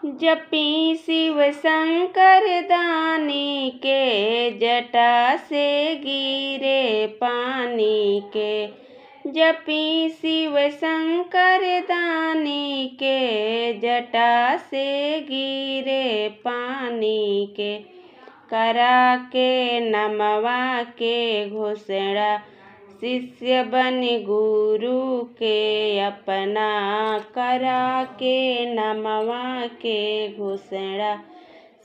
जपी शिव शंकर दानी के, जटा से गिरे पानी के। जपी शिव शंकर दानी के, जटा से गिरे पानी के। करा के नमवा के घोषणा, शिष्य बनि गुरु के अपना। करा के नमवा के घोषणा,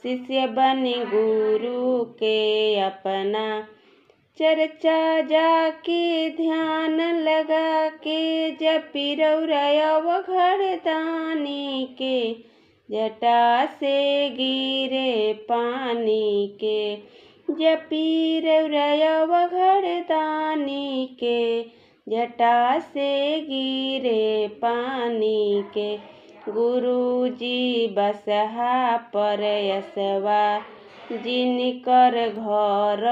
शिष्य बनि गुरु के अपना। चर्चा जाके ध्यान लगा के, जपी रौरा अवघड़ दानी के, जटा से गिरे पानी के। जपी रौरा अवघड़ दानी के, जटा से गिरे पानी के। गुरुजी बसहा पर यसवा, जिनकर घर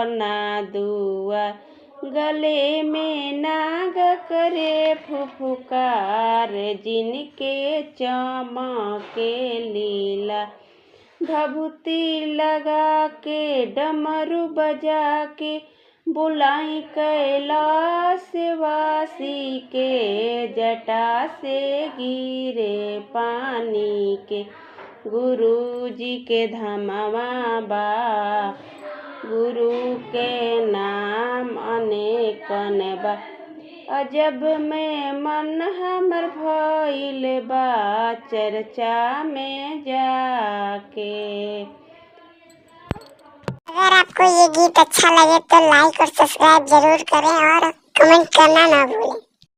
ना दुआ। गले में नाग करे फुफकार, जिनके चमके लीला। भभूति लगा के डमरू बजा के, बुलाई कैलाश वासी के, जटा से गिरे पानी के। गुरु जी के धमवा बा, गुरु के नाम अनेकन बा। अजब में मन हमर भइल बा, चर्चा में जाके। अगर आपको ये गीत अच्छा लगे तो लाइक और सब्सक्राइब जरूर करें और कमेंट करना ना भूलें।